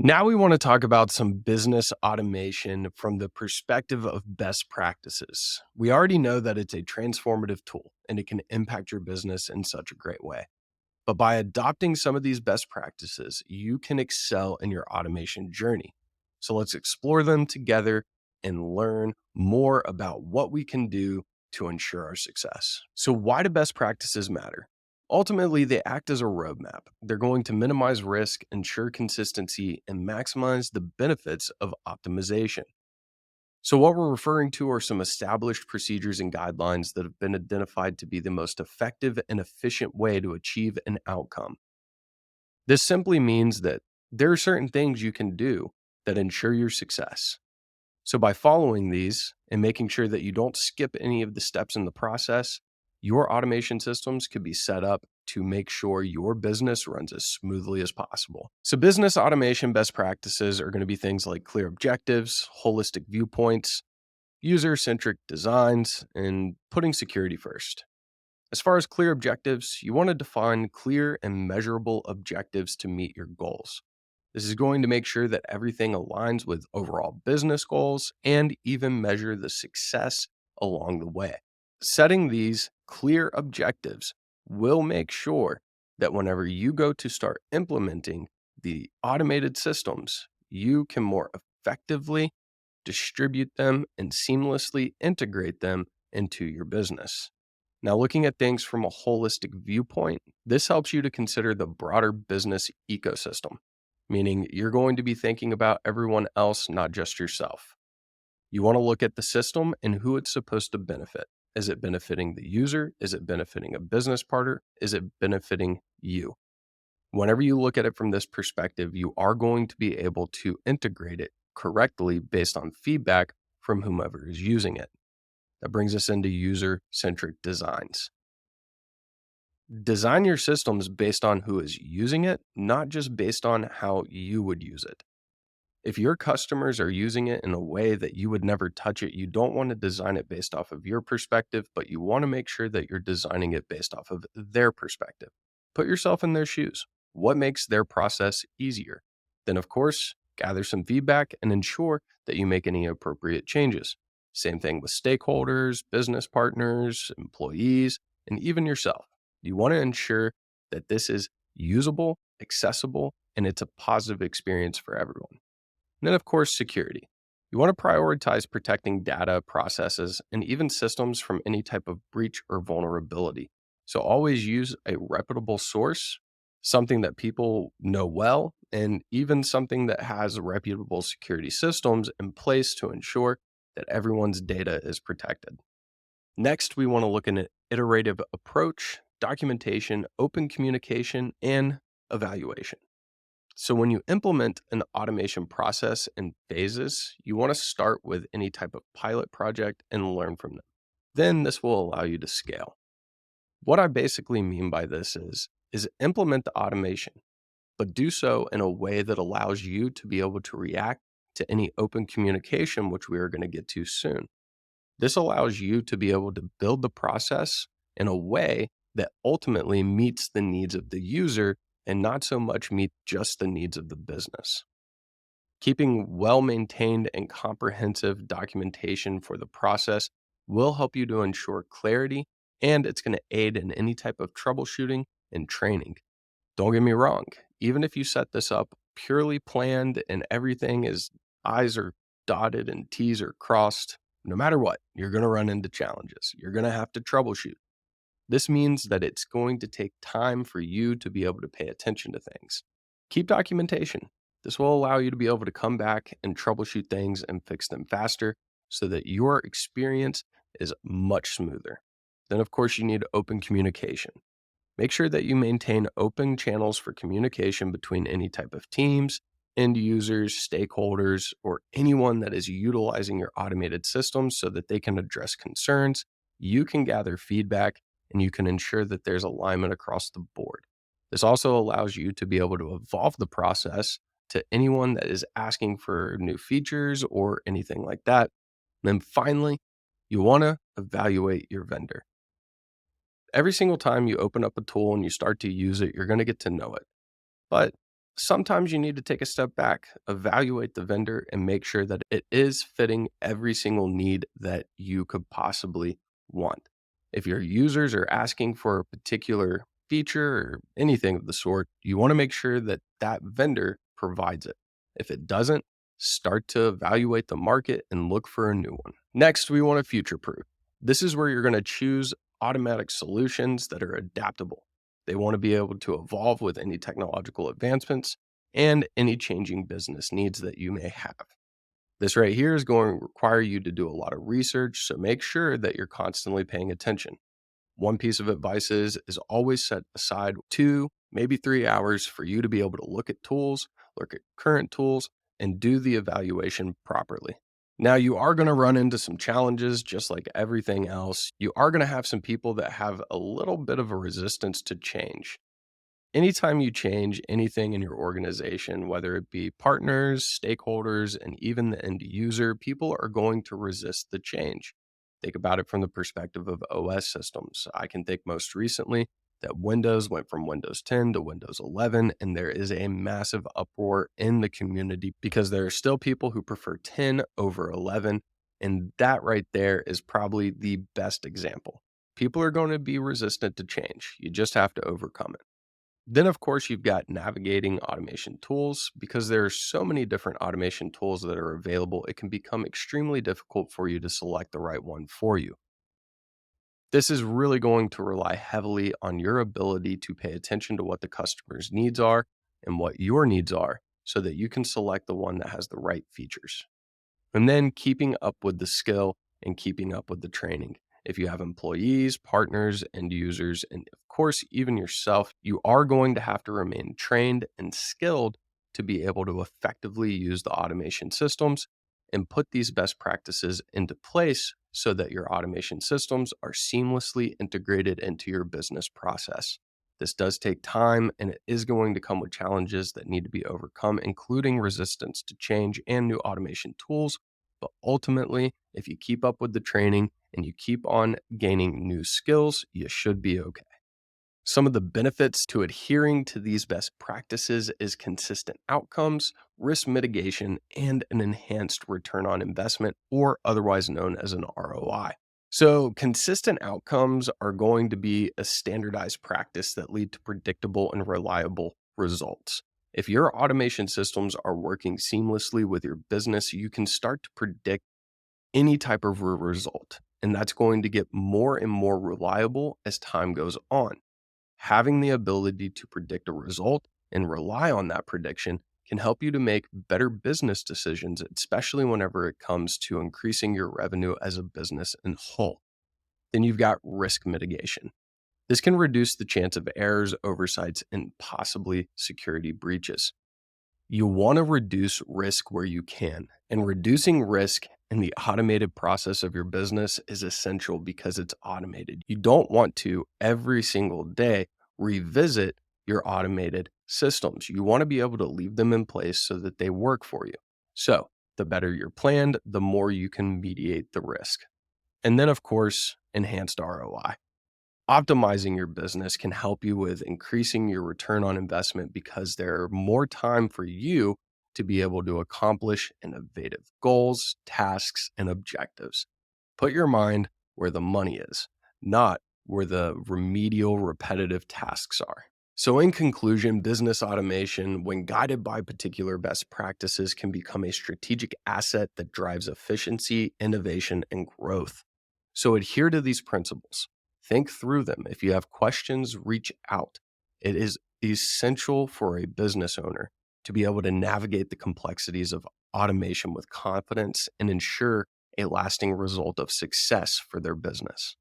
Now we want to talk about some business automation from the perspective of best practices. We already know that it's a transformative tool and it can impact your business in such a great way. But by adopting some of these best practices, you can excel in your automation journey. So let's explore them together and learn more about what we can do to ensure our success. So, why do best practices matter? Ultimately, they act as a roadmap. They're going to minimize risk, ensure consistency, and maximize the benefits of optimization. So, what we're referring to are some established procedures and guidelines that have been identified to be the most effective and efficient way to achieve an outcome. This simply means that there are certain things you can do that ensure your success. So, by following these and making sure that you don't skip any of the steps in the process, your automation systems could be set up to make sure your business runs as smoothly as possible. So, business automation best practices are going to be things like clear objectives, holistic viewpoints, user centric designs, and putting security first. As far as clear objectives, you want to define clear and measurable objectives to meet your goals. This is going to make sure that everything aligns with overall business goals and even measure the success along the way. Setting these clear objectives will make sure that whenever you go to start implementing the automated systems, you can more effectively distribute them and seamlessly integrate them into your business. Now, looking at things from a holistic viewpoint, this helps you to consider the broader business ecosystem, meaning you're going to be thinking about everyone else, not just yourself. You want to look at the system and who it's supposed to benefit. Is it benefiting the user? Is it benefiting a business partner? Is it benefiting you? Whenever you look at it from this perspective, you are going to be able to integrate it correctly based on feedback from whomever is using it. That brings us into user-centric designs. Design your systems based on who is using it, not just based on how you would use it. If your customers are using it in a way that you would never touch it, you don't want to design it based off of your perspective, but you want to make sure that you're designing it based off of their perspective. Put yourself in their shoes. What makes their process easier? Then, of course, gather some feedback and ensure that you make any appropriate changes. Same thing with stakeholders, business partners, employees, and even yourself. You want to ensure that this is usable, accessible, and it's a positive experience for everyone. And then, of course, security. You want to prioritize protecting data, processes, and even systems from any type of breach or vulnerability. So always use a reputable source, something that people know well, and even something that has reputable security systems in place to ensure that everyone's data is protected. Next, we want to look at an iterative approach, documentation, open communication, and evaluation. So when you implement an automation process in phases, you want to start with any type of pilot project and learn from them. Then this will allow you to scale. What I basically mean by this is implement the automation, but do so in a way that allows you to be able to react to any open communication, which we are going to get to soon. This allows you to be able to build the process in a way that ultimately meets the needs of the user and not so much meet just the needs of the business. Keeping well maintained and comprehensive documentation for the process will help you to ensure clarity, and it's going to aid in any type of troubleshooting and training. Don't get me wrong, even if you set this up purely planned and everything is I's are dotted and T's are crossed, no matter what, you're going to run into challenges. You're going to have to troubleshoot. This means that it's going to take time for you to be able to pay attention to things. Keep documentation. This will allow you to be able to come back and troubleshoot things and fix them faster so that your experience is much smoother. Then, of course, you need open communication. Make sure that you maintain open channels for communication between any type of teams, end users, stakeholders, or anyone that is utilizing your automated systems so that they can address concerns. You can gather feedback and you can ensure that there's alignment across the board. This also allows you to be able to evolve the process to anyone that is asking for new features or anything like that. And then finally, you want to evaluate your vendor. Every single time you open up a tool and you start to use it, you're going to get to know it. But Sometimes you need to take a step back, evaluate the vendor, and make sure that it is fitting every single need that you could possibly want. If your users are asking for a particular feature or anything of the sort, you want to make sure that that vendor provides it. If it doesn't, start to evaluate the market and look for a new one. Next, we want to future proof. This is where you're going to choose automatic solutions that are adaptable. They want to be able to evolve with any technological advancements and any changing business needs that you may have. This right here is going to require you to do a lot of research, so make sure that you're constantly paying attention. One piece of advice is always set aside 2, maybe 3 hours for you to be able to look at tools, look at current tools, and do the evaluation properly. Now, you are going to run into some challenges just like everything else. You are going to have some people that have a little bit of a resistance to change. Anytime you change anything in your organization, whether it be partners, stakeholders, and even the end user, people are going to resist the change. Think about it from the perspective of OS systems. I can think most recently that Windows went from Windows 10 to Windows 11, and there is a massive uproar in the community because there are still people who prefer 10 over 11. And that right there is probably the best example. People are going to be resistant to change. You just have to overcome it. Then, of course, you've got navigating automation tools. Because there are so many different automation tools that are available, it can become extremely difficult for you to select the right one for you. This is really going to rely heavily on your ability to pay attention to what the customer's needs are and what your needs are so that you can select the one that has the right features. And then keeping up with the skill and keeping up with the training. If you have employees, partners, end users, and of course, even yourself, you are going to have to remain trained and skilled to be able to effectively use the automation systems and put these best practices into place so that your automation systems are seamlessly integrated into your business process. This does take time and it is going to come with challenges that need to be overcome, including resistance to change and new automation tools. But ultimately, if you keep up with the training and you keep on gaining new skills, you should be okay. Some of the benefits to adhering to these best practices is consistent outcomes, risk mitigation, and an enhanced return on investment, or otherwise known as an ROI. So, consistent outcomes are going to be a standardized practice that lead to predictable and reliable results. If your automation systems are working seamlessly with your business, you can start to predict any type of result, and that's going to get more and more reliable as time goes on. Having the ability to predict a result and rely on that prediction can help you to make better business decisions, especially whenever it comes to increasing your revenue as a business in whole. Then you've got risk mitigation. This can reduce the chance of errors, oversights, and possibly security breaches. You want to reduce risk where you can, and reducing risk in the automated process of your business is essential because it's automated. You don't want to every single day revisit your automated systems. You want to be able to leave them in place so that they work for you. So, the better you're planned, the more you can mediate the risk. And then, of course, enhanced ROI. Optimizing your business can help you with increasing your return on investment because there are more time for you to be able to accomplish innovative goals, tasks, and objectives. Put your mind where the money is, not where the remedial, repetitive tasks are. So, in conclusion, business automation, when guided by particular best practices, can become a strategic asset that drives efficiency, innovation, and growth. So, adhere to these principles. Think through them. If you have questions, reach out. It is essential for a business owner to be able to navigate the complexities of automation with confidence and ensure a lasting result of success for their business.